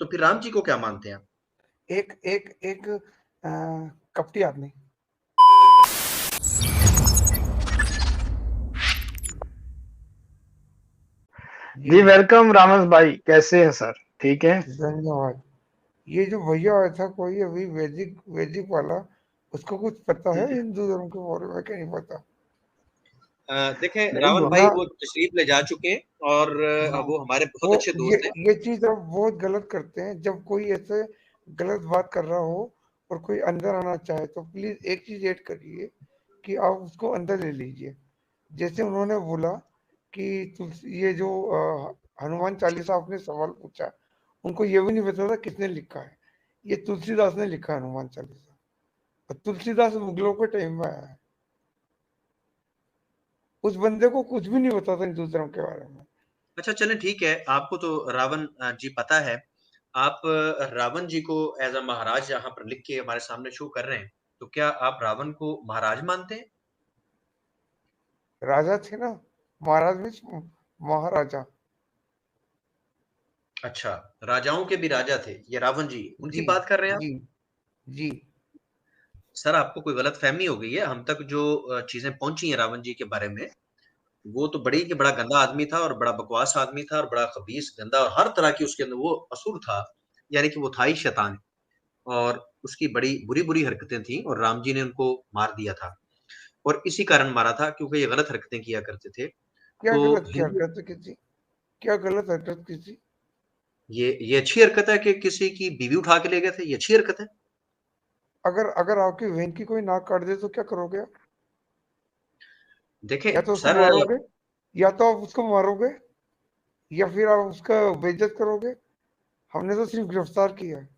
तो फिर राम जी को क्या मानते हैं आप? एक एक एक कपटी आदमी। जी वेलकम रामस भाई, कैसे हैं सर? ठीक है। धन्यवाद। ये जो भैया आया था कोई अभी वैदिक वैदिक वाला, उसको कुछ पता है हिंदू धर्म के बारे में? क्या नहीं पता। देखें नहीं रावण होना। भाई वो तशरीफ ले जा चुके हैं और हाँ, वो हमारे बहुत वो अच्छे दोस्त हैं। ये चीज आप बहुत गलत करते हैं। जब कोई ऐसे गलत बात कर रहा हो और कोई अंदर आना चाहे तो प्लीज एक चीज ऐड करिए कि आप उसको अंदर ले लीजिए। जैसे उन्होंने बोला कि ये जो हनुमान चालीसा आपने सवाल पूछा, उनको ये भी नहीं पता था किसने लिखा है। ये तुलसीदास ने लिखा है हनुमान चालीसा, और तुलसीदास मुगलों के टाइम में आया है। उस बंदे को कुछ भी नहीं पता था हिंदू धर्म के बारे में। अच्छा चलें ठीक है, आपको तो रावण जी पता है। आप रावण जी को एज अ महाराज यहाँ पर लिख के हमारे सामने शो कर रहे हैं, तो क्या आप रावण को महाराज मानते हैं? राजा थे ना, महाराज में महाराजा। अच्छा, राजाओं के भी राजा थे ये रावण जी, उनकी जी बात कर रहे हैं आप? जी जी। सर आपको कोई गलतफहमी हो गई है। हम तक जो चीजें पहुंची हैं रावण जी के बारे में, वो तो बड़ी के बड़ा गंदा आदमी था और बड़ा बकवास आदमी था और बड़ा खबीस गंदा और हर तरह की उसके अंदर वो असुर था। यानी कि वो था ही शैतान, और उसकी बड़ी बुरी बुरी हरकतें थी और राम जी ने उनको मार दिया था। और इसी कारण मारा था क्योंकि ये गलत हरकतें किया करते थे। क्या तो गलत क्या हिंदू, हरकत की थी? क्या गलत हरकत की थी? ये अच्छी हरकत है कि किसी की बीवी उठा के ले गए थे, ये अच्छी हरकत है। अगर अगर आपकी बहन की कोई नाक काट दे तो क्या करोगे आप? या देखें तो उसको सर, मारोगे, या तो आप उसको मारोगे, या फिर आप उसका बेइज्जत करोगे। हमने तो सिर्फ गिरफ्तार किया है।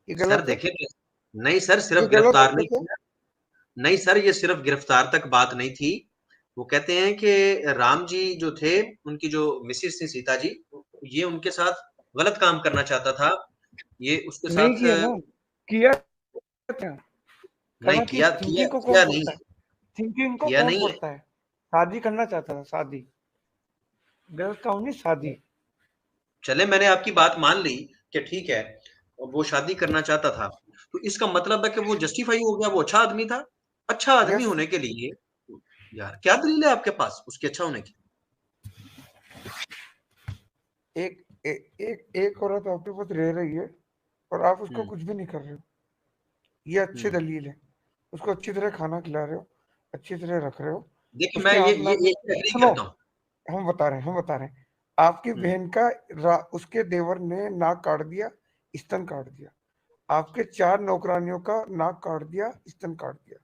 ये सर गलत है। देखिए, नहीं सर ये सिर्फ गलत गिरफ्तार नहीं हरकत है। किया। नहीं सर, ये सिर्फ गिरफ्तार तक बात नहीं थी। वो कहते हैं कि राम जी जो थे, उनकी जो मिसेस थी सीता जी, ये उनके साथ गलत काम करना चाहता था। ये उसके नहीं साथ किया ना, किया था। नहीं करना की किया किया थिंकिंग को कौन किया नहीं पढ़ता है? थिंकिंग को किया कौन नहीं है। पढ़ता है? शादी करना चाहता था, शादी। गलत काम नहीं, शादी। चले मैंने आपकी बात मान ली कि ठीक है, वो शादी करना चाहता था, तो इसका मतलब है कि वो जस्टिफाई हो गया, वो अच्छा आदमी था। अच्छा आदमी यस। होने के लिए यार क्या दलील है आपके पास उसके अच्छा होने की? एक एक औरत आपके पास रह रही है और आप उसको हम्म कुछ भी नहीं कर रहे हो, ये अच्छी हम्म दलील है। उसको अच्छी तरह खाना खिला रहे हो, अच्छी तरह रख रहे हो। देखिए मैं उसके आँख नाक ये में, एग्री सुनो, करता हूँ। हम बता रहे हैं। आपकी हम्म बहन का उसके देवर ने नाक काट दिया, स्तन काट दिया। आपके 4 नौकरानियों का नाक काट दिया, स्तन काट दिया।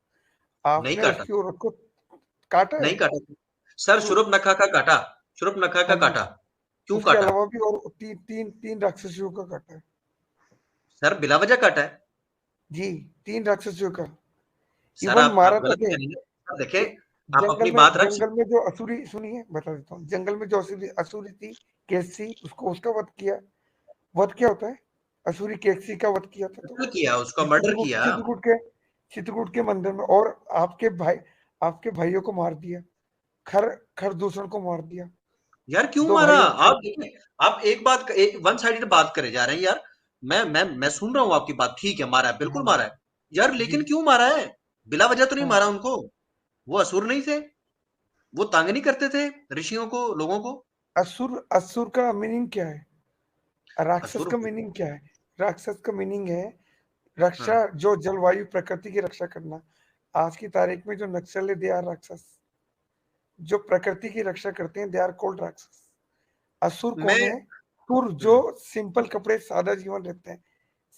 नहीं आपने काटा, उसकी औरत को काटा है। नहीं काटा सर, सु, शुर्पनखा का काटा, शुर्पनखा हाँ का जी। काटा। क्यों उसके काटा? अलावा भी और तीन राक्षसियों का काटा है। सर बिला वजह काटा है। जी, 3 राक्षसियों का। सर इवन आप मारा गलत तक है। कह रही हैं। सर कि देखें, आप अपनी बात रख जंगल सकते में जो असुरी, सुनिए बता देता हूँ, जंगल में जो असुरी असुरी थी, केसी, उसको उसका वध किया। वध क्या होता है? असुरी केसी का वध किया था। हैं, तो कत्ल किया, उसका मर्डर किया। चित्रकूट के मंदिर में। और आपके भाइयों को मार दिया। खर खर दूसरों को मार दिया। यार क्यों 2 मारा? भाइयों को। आप देखिए, आप एक बात एक वन साइडेड बात करे जा रहे हैं यार। मैं सुन रहा हूँ आपकी बात, ठीक है मारा है, बिल्कुल हाँ मारा है। यार जी। लेकिन क्यों मारा है? बिला वजह तो नहीं हाँ, मारा उनको। वो असुर नहीं थे? वो तंग नहीं करते थे ऋषियों को, लोगों को? असुर असुर का मीनिंग क्या है? राक्षस असुर का मीनिंग क्या है? राक्षस का मीनिंग है रक्षा, हाँ, जो जलवायु प्रकृति की रक्षा करना। आज की तारीख में जो नक्सल है, दे आर राक्षस। जो प्रकृति की रक्षा करते हैं, दे आर कॉल्ड राक्षस। असुर मैं कौन है? सुर जो हम्म, सिंपल कपड़े, सादा जीवन रहते हैं।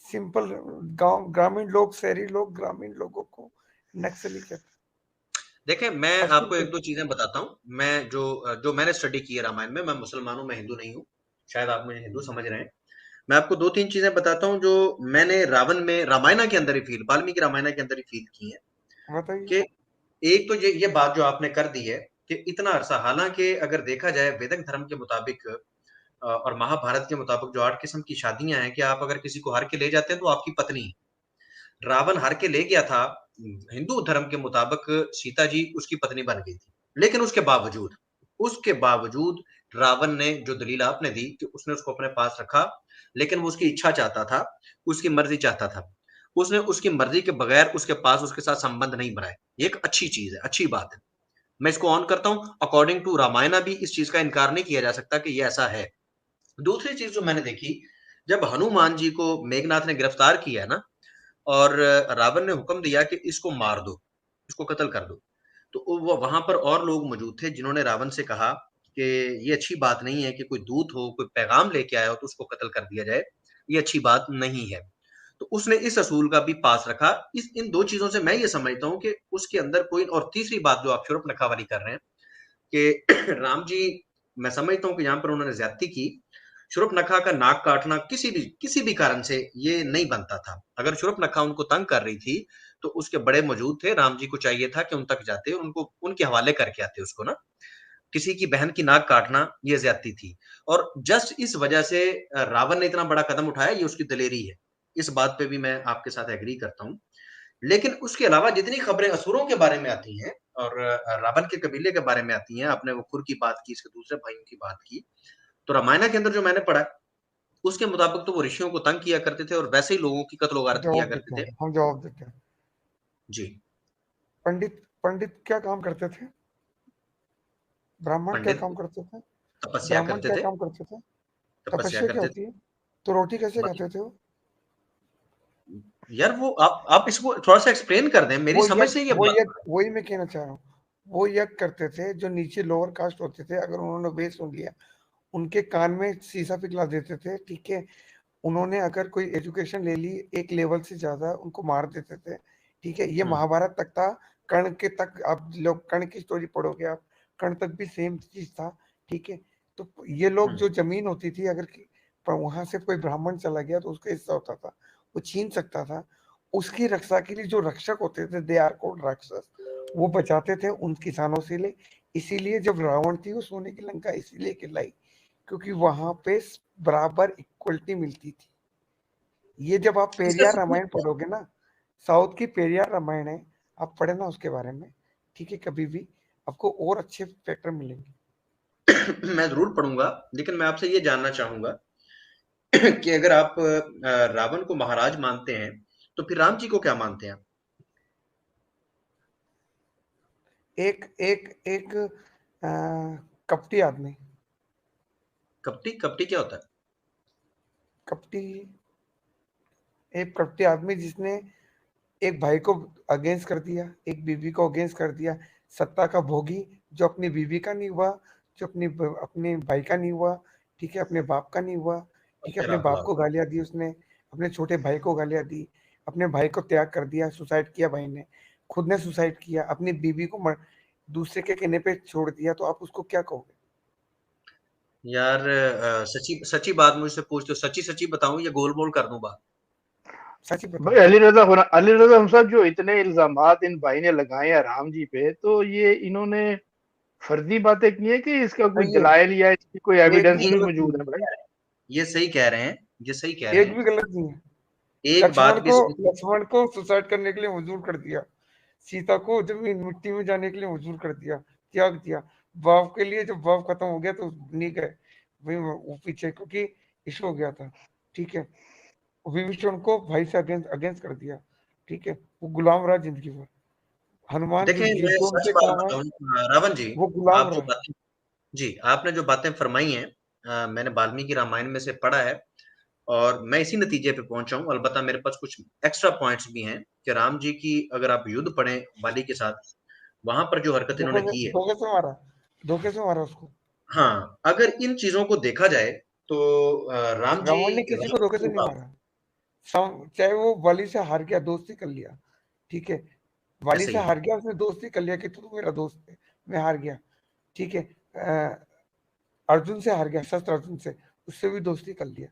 सिंपल गांव, ग्रामीण लोग, शहरी लोग, ग्रामीण लोगों को नक्सली कहते देखें मैं हैं। असुर आपको एक दो कहते चीजें बताता हूँ। मैं जो मैंने स्टडी की है रामायण में, मैं मुसलमान हूँ, मैं हिंदू नहीं हूँ। शायद आप मुझे हिंदू समझ रहे हैं। मैं आपको दो तीन चीजें बताता हूँ जो मैंने रावण में, रामायण के अंदर ही फील, वाल्मीकि रामायण के अंदर ही फील की है। हैं। बताइए। कि एक तो ये बात जो आपने कर दी है कि इतना अरसा, हालांकि अगर देखा जाए वैदिक धर्म के मुताबिक और महाभारत के मुताबिक जो 8 किस्म की शादियां हैं कि आप अगर किसी को हर के ले जाते हैं तो आपकी पत्नी है। रावण हर के ले गया था, हिंदू धर्म के मुताबिक सीता जी उसकी पत्नी बन गई थी। लेकिन उसके बावजूद रावण ने जो दलील आपने दी कि उसने उसको अपने पास रखा, लेकिन वो उसकी इच्छा चाहता था, उसकी मर्जी चाहता था। उसने उसकी मर्जी के बगैर उसके पास उसके साथ संबंध नहीं बनाए। ये एक अच्छी चीज है, अच्छी बात है। मैं इसको ऑन करता हूँ। अकॉर्डिंग टू रामायणा भी इस चीज का इनकार नहीं किया जा सकता कि ये ऐसा है। दूसरी चीज जो मैंने देखी, जब हनुमान जी को मेघनाथ ने गिरफ्तार किया ना, और रावण ने हुक्म दिया कि इसको मार दो, इसको कत्ल कर दो। तो वो वहां पर और लोग मौजूद थे जिन्होंने रावण से कहा कि ये अच्छी बात नहीं है कि कोई दूत हो, कोई पैगाम लेके आया हो तो उसको कत्ल कर दिया जाए, ये अच्छी बात नहीं है। तो उसने इस असूल का भी पास रखा। इस इन दो चीजों से मैं ये समझता हूँ कि उसके अंदर कोई, और तीसरी बात जो आप शूर्पणखा वाली कर रहे हैं कि राम जी, मैं समझता हूँ कि यहाँ पर उन्होंने ज्यादती की। शूर्पणखा का नाक काटना किसी भी कारण से ये नहीं बनता था। अगर शूर्पणखा उनको तंग कर रही थी तो उसके बड़े मौजूद थे, राम जी को चाहिए था कि उन तक जाते और उनको उनके हवाले करके आते उसको ना। किसी की बहन की नाक काटना ये ज्यादती थी। और जस्ट इस वजह से रावण ने इतना बड़ा कदम उठाया, ये उसकी दलेरी है। इस बात पे भी मैं आपके साथ एग्री करता हूँ। लेकिन उसके अलावा जितनी खबरें असुरों के बारे में आती हैं और रावण के कबीले के बारे में आती हैं, आपने वो खुर की बात की, इसके दूसरे भाइयों की बात की, तो रामायण के अंदर जो मैंने पढ़ा, उसके मुताबिक तो वो ऋषियों को तंग किया करते थे और वैसे ही लोगों की कत्ल वारत किया जवाब देते करते थे। हैं, हम जवाब देते हैं। जी। पंडित पंडित क्या काम करते थे? ब्राह्मण क्या पंडित काम करते थे? तपस्या ब्राह्मण करते क्या थे। काम करते थे? तपस्या तपस्या क्या करते होती है? तो रोटी कैसे थे। खाते थे वो? यार वो आप इसको थोड़ा सा एक्सप्लेन कर दें, मेरी समझ से ये बात। वही मैं कहना चाह रहा हूँ। वो यज्ञ करते थे जो नीचे लोअर कास्ट होते थे, अगर उन्होंने वेद सुन लिया, उनके कान में शीशा पिघला देते थे, ठीक है। उन्होंने अगर कोई एजुकेशन ले ली एक लेवल से ज्यादा, उनको मार देते थे, ठीक है। ये हम्म, महाभारत तक था। कर्ण के तक आप लोग कर्ण की स्टोरी पढ़ोगे आप, कर्ण तक भी सेम चीज था, ठीक है। तो ये लोग हम्म, जो जमीन होती थी, अगर पर वहां से कोई ब्राह्मण चला गया तो उसका हिस्सा होता था, वो छीन सकता था। उसकी रक्षा के लिए जो रक्षक होते थे, दे आर कॉल्ड राक्षस, वो बचाते थे उन किसानों से ले। इसीलिए जब रावण थी वो सोने की लंका इसीलिए कहलाई, क्योंकि वहां पे बराबर इक्वलिटी मिलती थी। ये जब आप इसका पेरियार रामायण सबूत पढ़ोगे ना, साउथ की पेरियार रामायण है, आप पढ़े ना उसके बारे में, ठीक है। कभी भी आपको और अच्छे फैक्टर मिलेंगे। क्या? मैं जरूर पढ़ूंगा, लेकिन मैं आपसे ये जानना चाहूंगा कि अगर आप रावण को महाराज मानते हैं, तो फिर राम जी को क्या मानते हैं आप? एक एक एक अ, कपटी आदमी, कपटी कपटी क्या होता है? कपटी एक कपटी आदमी जिसने एक भाई को अगेंस्ट कर दिया, एक बीवी को अगेंस्ट कर दिया। सत्ता का भोगी, जो अपनी बीवी का नहीं हुआ, जो अपने भाई का नहीं हुआ, ठीक है, अपने बाप का नहीं हुआ, ठीक है। अपने तेरा बाप हुआ। को गालियां दी उसने, अपने छोटे भाई को गालियां दी, अपने भाई को त्याग कर दिया, सुसाइड किया भाई ने, खुद ने सुसाइड किया, अपनी बीवी को दूसरे के कहने पे छोड़ दिया, तो आप उसको क्या कहोगे? यार सच्ची सच्ची बात मुझसे पूछते हो, सच्ची सच्ची बताऊं या गोल मोल कर दूं बात? सच ही भाई बताओ। अली रजा हम साहब, जो इतने इल्जामात इन भाई ने लगाए हैं राम जी पे, तो ये इन्होंने फर्जी बातें की है कि इसका कोई नहीं है, दलाइल या इसकी कोई एक एविडेंस भी नहीं, भी गलत मौजूद नहीं है भाई? ये सही कह रहे हैं, ये सही कह है, रहे एक हैं। भी गलत नहीं है। एक बात भी सही। लक्ष्मण को सुसाइड करने के लिए मजबूर कर दिया, सीता को जमीन मिट्टी में जाने के लिए मजबूर कर दिया, त्याग दिया। बाप के लिए जब बाप खत्म हो गया तो नहीं गए वही वो पीछे, क्योंकि इशू हो गया था, ठीक है। विभीषण को भाई से अगेंस्ट अगेंस्ट कर दिया, ठीक है। वो गुलाम रहा जिंदगी भर। हनुमान देखें, मैं जिसको सच उनसे बात काम है, बताऊं, रावण जी, वो गुलाम आप जो रहा। बातें, जी, आपने जो बातें फरमाई हैं, मैंने वाल्मीकि रामायण में से पढ़ा है और मैं इसी नतीजे पे पहुंचा हूँ। अलबत्ता मेरे पास कुछ एक्स्ट्रा पॉइंट्स भी हैं कि राम जी की अगर आप युद्ध पढ़ें वाली के साथ, वहां पर जो हरकत इन्होंने की है, धोखे से मारा उसको। हाँ, अगर इन चीजों को देखा जाए तो राम जी रावण ने किसी को धोखे से नहीं मारा। चाहे वो वाली से हार गया, दोस्ती कर लिया, ठीक है। वाली ऐसे से ही है। हार गया, उसने दोस्ती कर लिया कि तू मेरा दोस्त है, मैं हार गया, ठीक है। अर्जुन से हार गया, शस्त्र अर्जुन से, उससे भी दोस्ती कर लिया।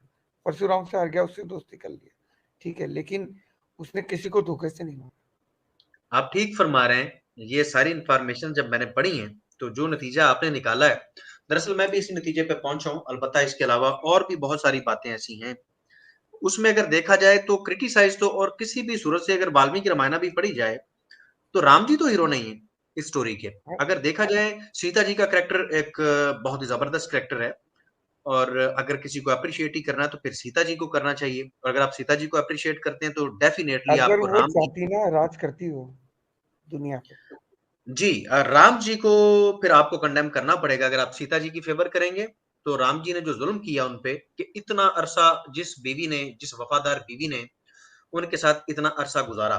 परशुराम से हार गया, उससे दोस्ती कर लिया, ठीक है। लेकिन उसने किसी को धोखे से नहीं मारा। आप ठीक फरमा रहे हैं। ये सारी इंफॉर्मेशन जब मैंने पढ़ी है, तो जो नतीजा आपने निकाला है, दरअसल मैं भी इसी नतीजे पे पहुंचा हूँ। अलबत्ता इसके अलावा और भी बहुत सारी बातें ऐसी हैं, उसमें अगर देखा जाए तो क्रिटिसाइज तो, और किसी भी सूरत से अगर वाल्मीकि रामायण भी पढ़ी जाए, तो राम जी तो हीरो नहीं है इस स्टोरी के। हाँ, अगर देखा जाए, सीता जी का कैरेक्टर एक बहुत ही जबरदस्त कैरेक्टर है, और अगर किसी को एप्रिशिएट ही करना है तो फिर सीता जी को करना चाहिए, और अगर आप सीता जी को एप्रिशिएट करते हैं तो डेफिनेटली अगर आपको वो राम जी चाहती ना राज करती वो दुनिया पे। जी राम जी को फिर आपको कंडेम करना पड़ेगा। अगर आप सीता जी की फेवर करेंगे तो राम जी ने जो जुल्म किया उन पे कि इतना अरसा जिस वफादार बीवी ने उनके साथ इतना अरसा गुजारा,